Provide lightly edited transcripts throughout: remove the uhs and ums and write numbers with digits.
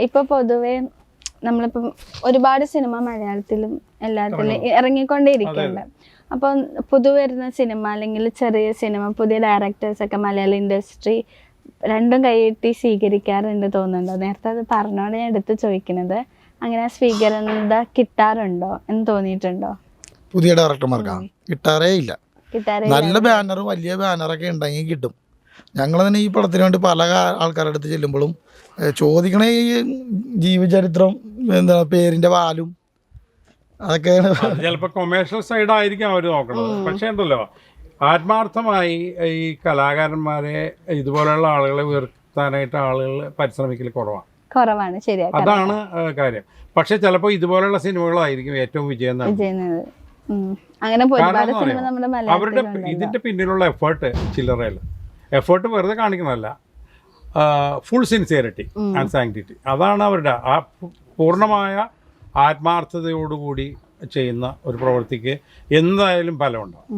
ഇപ്പൊ പൊതുവെ നമ്മളിപ്പം ഒരുപാട് സിനിമ മലയാളത്തിലും എല്ലാത്തിലും ഇറങ്ങിക്കൊണ്ടേയിരിക്കുന്നുണ്ട്. അപ്പം പുതുവരുന്ന സിനിമ അല്ലെങ്കിൽ ചെറിയ സിനിമ പുതിയ ഡയറക്ടേഴ്സൊക്കെ മലയാള ഇൻഡസ്ട്രി രണ്ടും കൈയ്യട്ടി സ്വീകരിക്കാറുണ്ട് തോന്നുന്നുണ്ടോ? നേരത്തെ അത് പറഞ്ഞോടെ ഞാൻ എടുത്ത് ചോദിക്കുന്നത്, അങ്ങനെ സ്വീകരണത കിട്ടാറുണ്ടോ എന്ന് തോന്നിയിട്ടുണ്ടോ? പുതിയ ഡയറക്ടർമാർക്കാ കിട്ടാറേ ഇല്ല. നല്ല ബാനർ വലിയ ബാനറൊക്കെ ഉണ്ടെങ്കിൽ കിട്ടും. ഞങ്ങൾ തന്നെ ഈ പടത്തിന് വേണ്ടി പല ആൾക്കാരുടെ അടുത്ത് ചെല്ലുമ്പോഴും ചോദിക്കണ ഈ ജീവചരിത്രം എന്താ പേരിന്റെ വാലും അതൊക്കെയാണ്. ചിലപ്പോൾ കൊമേഴ്ഷ്യൽ സൈഡായിരിക്കും അവർ നോക്കണത്. പക്ഷേ ഉണ്ടല്ലോ, ആത്മാർത്ഥമായി ഈ കലാകാരന്മാരെ ഇതുപോലെയുള്ള ആളുകളെ ഉയർത്താനായിട്ട് ആളുകൾ പരിശ്രമിക്കൽ കുറവാണ്. ശരിയാണ്, അതാണ് കാര്യം. പക്ഷെ ചിലപ്പോൾ ഇതുപോലെയുള്ള സിനിമകളായിരിക്കും ഏറ്റവും വിജയം നേടുന്നത്. അവരുടെ ഇതിന്റെ പിന്നിലുള്ള എഫേർട്ട് ചില്ലറയല്ല. എഫേർട്ട് വെറുതെ കാണിക്കണമല്ല, ഫുൾ സിൻസിയറിറ്റി ആൻഡ് സാങ്ക്ടിറ്റി. അതാണ് അവരുടെ ആ പൂർണ്ണമായ ആത്മാർത്ഥതയോടുകൂടി ചെയ്യുന്ന ഒരു പ്രവൃത്തിക്ക് എന്തായാലും ഫലമുണ്ടാവും.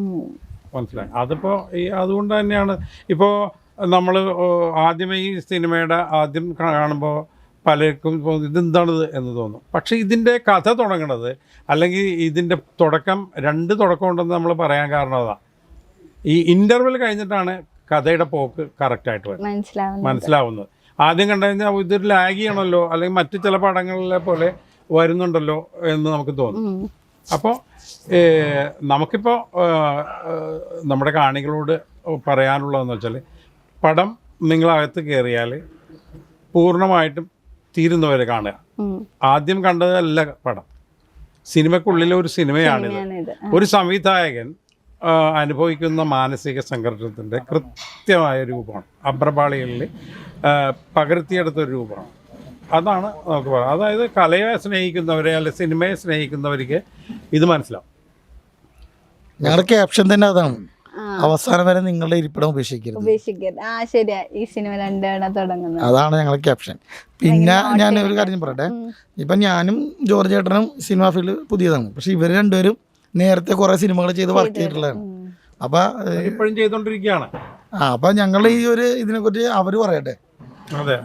മനസ്സിലായി? അതിപ്പോൾ അതുകൊണ്ട് തന്നെയാണ് ഇപ്പോൾ നമ്മൾ ആദ്യമേ ഈ സിനിമയുടെ ആദ്യം കാണുമ്പോൾ പലർക്കും ഇതെന്താണിത് എന്ന് തോന്നും. പക്ഷേ ഇതിൻ്റെ കഥ തുടങ്ങണത് അല്ലെങ്കിൽ ഇതിൻ്റെ രണ്ട് തുടക്കം ഉണ്ടെന്ന് നമ്മൾ പറയാൻ കാരണം അതാണ്. ഈ ഇൻ്റർവെൽ കഴിഞ്ഞിട്ടാണ് കഥയുടെ പോക്ക് കറക്റ്റായിട്ട് മനസ്സിലാവുന്നത്. ആദ്യം കണ്ടു കഴിഞ്ഞാൽ ഇതൊരു ലാഗ് ചെയ്യണമല്ലോ അല്ലെങ്കിൽ മറ്റു ചില പടങ്ങളിലെ പോലെ വരുന്നുണ്ടല്ലോ എന്ന് നമുക്ക് തോന്നും. അപ്പോൾ നമുക്കിപ്പോൾ നമ്മുടെ കാണികളോട് പറയാനുള്ളതെന്ന് വെച്ചാൽ, പടം നിങ്ങളകത്ത് കയറിയാൽ പൂർണ്ണമായിട്ടും തീരുന്നവരെ കാണുക. ആദ്യം കണ്ടതല്ല പടം, സിനിമക്കുള്ളിലെ ഒരു സിനിമയാണിത്. ഒരു സംവിധായകൻ അനുഭവിക്കുന്ന മാനസിക സംഘർഷത്തിൻ്റെ കൃത്യമായ രൂപമാണ് അഭ്രപാളികളിൽ പകർത്തിയെടുത്തൊരു രൂപമാണ്. അതാണ് നമുക്ക് പറയാം. അതായത് കലയെ സ്നേഹിക്കുന്നവരെ അല്ലെ സിനിമയെ സ്നേഹിക്കുന്നവർക്ക് ഇത് മനസ്സിലാവും. ഞങ്ങളുടെ ക്യാപ്ഷൻ തന്നെ അതാണ്, അവസാനം വരെ നിങ്ങളുടെ ഇരിപ്പിടം ഉപേക്ഷിക്കരുത്. ഈ സിനിമ അതാണ് ഞങ്ങളുടെ ക്യാപ്ഷൻ. പിന്നെ ഞാൻ ഒരു കാര്യം പറയട്ടെ, ഇപ്പം ഞാനും ജോർജ് ചേട്ടനും സിനിമ ഫീൽഡ് പുതിയതാണ്. പക്ഷെ ഇവർ രണ്ടുപേരും നേരത്തെ കുറെ സിനിമകൾ ചെയ്ത് വർക്ക് ചെയ്തിട്ടുള്ളതാണ്. അപ്പൊ ഇപ്പോഴും ചെയ്തോണ്ടിരിക്കുകയാണ്. അപ്പൊ ഞങ്ങൾ ഈ ഒരു ഇതിനെ കുറിച്ച് അവര് പറയട്ടെ. അതെ,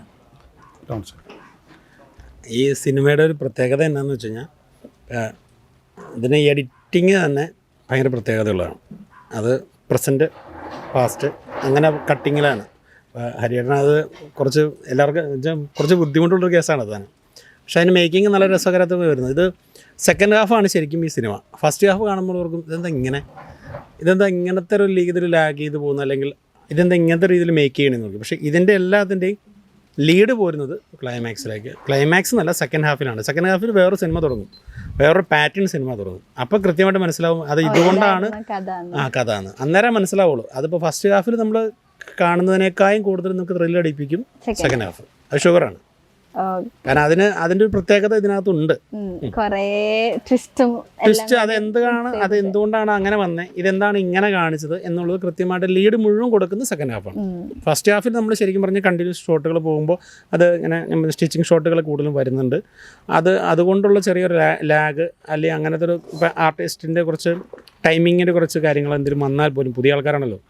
ഈ സിനിമയുടെ ഒരു പ്രത്യേകത എന്താണെന്ന് വെച്ച് കഴിഞ്ഞാൽ, ഇതിന് എഡിറ്റിങ് തന്നെ ഭയങ്കര പ്രത്യേകതയുള്ളതാണ്. അത് പ്രസൻറ്റ് പാസ്റ്റ് അങ്ങനെ കട്ടിങ്ങിലാണ്. ഹരിയേട്ടൻ അത് എല്ലാവർക്കും കുറച്ച് ബുദ്ധിമുട്ടുള്ളൊരു കേസാണ് അത് തന്നെ. പക്ഷേ അതിന് മേക്കിങ് നല്ല രസകരമായി വരുന്നത്. ഇത് സെക്കൻഡ് ഹാഫാണ് ശരിക്കും ഈ സിനിമ. ഫസ്റ്റ് ഹാഫ് കാണുമ്പോൾ ഓർക്കും ഇതെന്താ ഇങ്ങനത്തെ ഒരു രീതിയിൽ ലാഗ് ചെയ്ത് പോകുന്നത്, അല്ലെങ്കിൽ ഇതെന്താ ഇങ്ങനത്തെ രീതിയിൽ മേക്ക് ചെയ്യണമെന്ന് നോക്കി. പക്ഷേ ഇതിൻ്റെ എല്ലാത്തിൻ്റെയും ലീഡ് പോരുന്നത് ക്ലൈമാക്സിലേക്ക്. ക്ലൈമാക്സ് എന്നല്ല, സെക്കൻഡ് ഹാഫിലാണ്. സെക്കൻഡ് ഹാഫിൽ വേറൊരു സിനിമ തുടങ്ങും, വേറൊരു പാറ്റേൺ സിനിമ തുടങ്ങും. അപ്പോൾ കൃത്യമായിട്ട് മനസ്സിലാവും അത് ഇതുകൊണ്ടാണ് കഥ എന്ന്. അന്നേരം മനസ്സിലാവുള്ളൂ. അതിപ്പോൾ ഫസ്റ്റ് ഹാഫിൽ നമ്മൾ കാണുന്നതിനേക്കാളും കൂടുതൽ നമുക്ക് ത്രില്ല് അടിപ്പിക്കും സെക്കൻഡ് ഹാഫ്. അത് ഷുഗറാണ്. കാരണം അതിൻ്റെ ഒരു പ്രത്യേകത ഇതിനകത്തുണ്ട്. ട്വിസ്റ്റ് അത് എന്തുകൊണ്ടാണ് അങ്ങനെ വന്നത്, ഇതെന്താണ് ഇങ്ങനെ കാണിച്ചത് എന്നുള്ളത് കൃത്യമായിട്ട് ലീഡ് മുഴുവൻ കൊടുക്കുന്നത് സെക്കൻഡ് ഹാഫാണ്. ഫസ്റ്റ് ഹാഫിൽ നമ്മൾ ശരിക്കും പറഞ്ഞ് കണ്ടിന്യൂസ് ഷോട്ടുകൾ പോകുമ്പോൾ അത് ഇങ്ങനെ സ്റ്റിച്ചിങ് ഷോട്ടുകൾ കൂടുതലും വരുന്നുണ്ട്. അതുകൊണ്ടുള്ള ചെറിയൊരു ലാഗ് അല്ലെങ്കിൽ അങ്ങനത്തെ ഒരു ആർട്ടിസ്റ്റിൻ്റെ കുറച്ച് ടൈമിങ്ങിൻ്റെ കുറച്ച് കാര്യങ്ങൾ എന്തെങ്കിലും വന്നാൽ പോലും, പുതിയ ആൾക്കാരാണല്ലോ,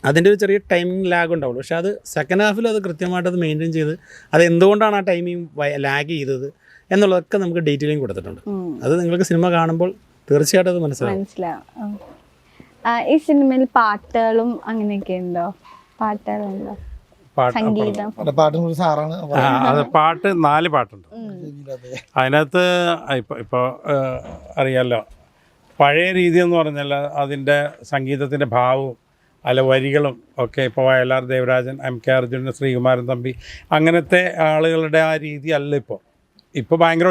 അതിൻ്റെ ഒരു ചെറിയ ടൈമിംഗ് ലാഗ് ഉണ്ടാവുള്ളൂ. പക്ഷേ അത് സെക്കൻഡ് ഹാഫിൽ അത് കൃത്യമായിട്ട് അത് മെയിൻറ്റെയിൻ ചെയ്ത് അത് എന്തുകൊണ്ടാണ് ആ ടൈമിംഗ് ലാഗ് ചെയ്തത് എന്നുള്ളതൊക്കെ നമുക്ക് ഡീറ്റെയിലിംഗ് കൊടുത്തിട്ടുണ്ട്. അത് നിങ്ങൾക്ക് സിനിമ കാണുമ്പോൾ തീർച്ചയായിട്ടും അത് മനസ്സിലാവും. ഈ സിനിമയിൽ പാട്ടുകളും അങ്ങനെയൊക്കെ ഉണ്ടോ? സംഗീതം, പാട്ട് 4 പാട്ടുണ്ട് അതിനകത്ത്. ഇപ്പോൾ അറിയാമല്ലോ, പഴയ രീതി എന്ന് പറഞ്ഞാൽ അതിൻ്റെ സംഗീതത്തിൻ്റെ ഭാവവും അല്ല വരികളും ഒക്കെ ഇപ്പോൾ വയലാർ ദേവരാജൻ, MK അർജുനൻ, ശ്രീകുമാരൻ തമ്പി അങ്ങനത്തെ ആളുകളുടെ ആ രീതി അല്ല ഇപ്പോൾ ഭയങ്കര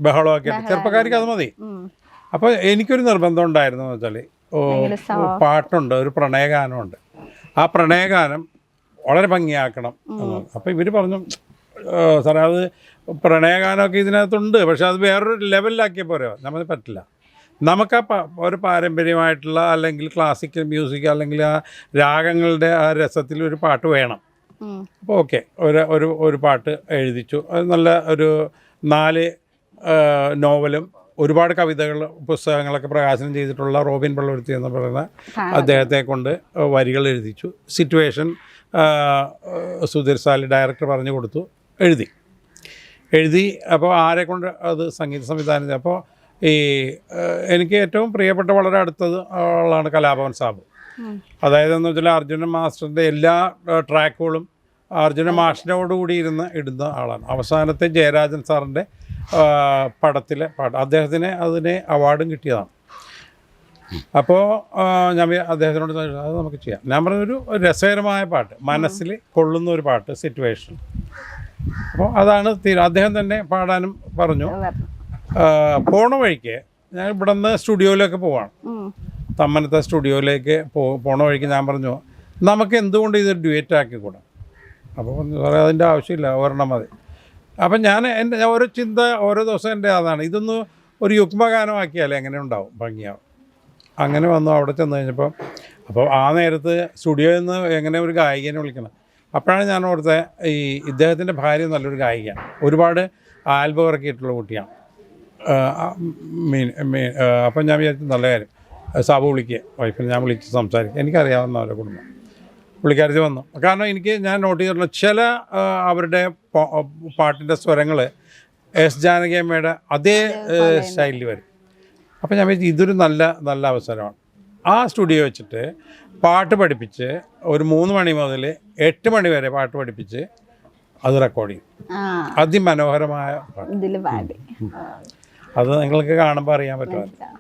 ബഹളമൊക്കെ. ചെറുപ്പക്കാർക്ക് അത് മതി. അപ്പോൾ എനിക്കൊരു നിർബന്ധം ഉണ്ടായിരുന്നു എന്ന് വെച്ചാൽ, പാട്ടുണ്ട്, ഒരു പ്രണയഗാനമുണ്ട്, ആ പ്രണയഗാനം വളരെ ഭംഗിയാക്കണം. അപ്പോൾ ഇവർ പറഞ്ഞു, സാറേ അത് പ്രണയഗാനമൊക്കെ ഇതിനകത്തുണ്ട്, പക്ഷെ അത് വേറൊരു ലെവലിലാക്കിയ പോരെ, നമുക്ക് പറ്റില്ല. നമുക്ക് ഒരു പാരമ്പര്യമായിട്ടുള്ള അല്ലെങ്കിൽ ക്ലാസിക്കൽ മ്യൂസിക് അല്ലെങ്കിൽ ആ രാഗങ്ങളുടെ ആ രസത്തിൽ ഒരു പാട്ട് വേണം. അപ്പോൾ ഓക്കെ, ഒരു പാട്ട് എഴുതിച്ചു. അത് നല്ല ഒരു 4 നോവലും ഒരുപാട് കവിതകൾ പുസ്തകങ്ങളൊക്കെ പ്രകാശനം ചെയ്തിട്ടുള്ള റോബിൻ പള്ളുരുത്തി എന്ന് പറയുന്ന അദ്ദേഹത്തെ കൊണ്ട് വരികൾ എഴുതിച്ചു. സിറ്റുവേഷൻ സുധീർ സാലി ഡയറക്ടർ പറഞ്ഞു കൊടുത്തു, എഴുതി. എഴുതി. അപ്പോൾ ആരെ കൊണ്ട് അത് സംഗീത സംവിധാനം ചെയ്തു. അപ്പോൾ ഈ എനിക്ക് ഏറ്റവും പ്രിയപ്പെട്ട വളരെ അടുത്തത് ആളാണ് കലാഭവൻ സാബ്. അതായത് എന്ന് വെച്ചാൽ അർജുനൻ മാസ്റ്ററിൻ്റെ എല്ലാ ട്രാക്കുകളും അർജുന മാഷിനോടുകൂടി ഇരുന്ന് ഇടുന്ന ആളാണ്. അവസാനത്തെ ജയരാജൻ സാറിൻ്റെ പടത്തിലെ പാട്ട് അദ്ദേഹത്തിന് അതിന് അവാർഡും കിട്ടിയതാണ്. അപ്പോൾ ഞാൻ അദ്ദേഹത്തിനോട് അത് നമുക്ക് ചെയ്യാം. ഞാൻ പറഞ്ഞൊരു രസകരമായ പാട്ട്, മനസ്സിൽ കൊള്ളുന്ന ഒരു പാട്ട്, സിറ്റുവേഷൻ. അപ്പോൾ അതാണ് അദ്ദേഹം തന്നെ പാടാനും പറഞ്ഞു. പോണ വഴിക്ക് ഞാൻ ഇവിടെ നിന്ന് സ്റ്റുഡിയോയിലേക്ക് പോവാണ്, തമ്മനത്തെ സ്റ്റുഡിയോയിലേക്ക് പോണ വഴിക്ക് ഞാൻ പറഞ്ഞു നമുക്ക് എന്തുകൊണ്ട് ഇത് ഡ്യുവറ്റ് ആക്കിക്കൂടാ. അപ്പോൾ സാറേ അതിൻ്റെ ആവശ്യമില്ല, ഒരെണ്ണം മതി. അപ്പം ഞാൻ ഓരോ ചിന്ത ഓരോ ദിവസം എൻ്റെ അതാണ്, ഇതൊന്ന് ഒരു യുഗ്മഗാനമാക്കിയാലേ എങ്ങനെ ഉണ്ടാവും, ഭംഗിയാവും. അങ്ങനെ വന്നു അവിടെ ചെന്ന് കഴിഞ്ഞപ്പോൾ അപ്പോൾ ആ നേരത്ത് സ്റ്റുഡിയോയിൽ നിന്ന് എങ്ങനെ ഒരു ഗായികനെ വിളിക്കണം. അപ്പോഴാണ് ഞാൻ ഓർത്തത് ഈ ഇദ്ദേഹത്തിൻ്റെ ഭാര്യ നല്ലൊരു ഗായികയാണ്, ഒരുപാട് ആൽബം ഇറക്കിയിട്ടുള്ള കുട്ടിയാണ്. അപ്പം ഞാൻ വിചാരിച്ചു നല്ല കാര്യം, സാബു വിളിക്കുക, വൈഫിനെ ഞാൻ വിളിച്ച് സംസാരിക്കുക, എനിക്കറിയാവുന്ന അവരുടെ കുടുംബം. പുള്ളിക്കാരത്തി വന്നു. കാരണം ഞാൻ നോട്ട് ചെയ്തിട്ടുള്ള ചില അവരുടെ പാട്ടിൻ്റെ സ്വരങ്ങൾ എസ് ജാനകി അമ്മയുടെ അതേ സ്റ്റൈലിൽ വരും. അപ്പോൾ ഞാൻ വിചാരിച്ചു ഇതൊരു നല്ല അവസരമാണ്. ആ സ്റ്റുഡിയോ വെച്ചിട്ട് പാട്ട് പഠിപ്പിച്ച് ഒരു 3 മണി മുതൽ 8 മണി വരെ പാട്ട് പഠിപ്പിച്ച് അത് റെക്കോർഡ് ചെയ്യും. അതിമനോഹരമായ പാട്ട്. അത് നിങ്ങൾക്ക് കാണുമ്പോൾ അറിയാൻ പറ്റുമോ?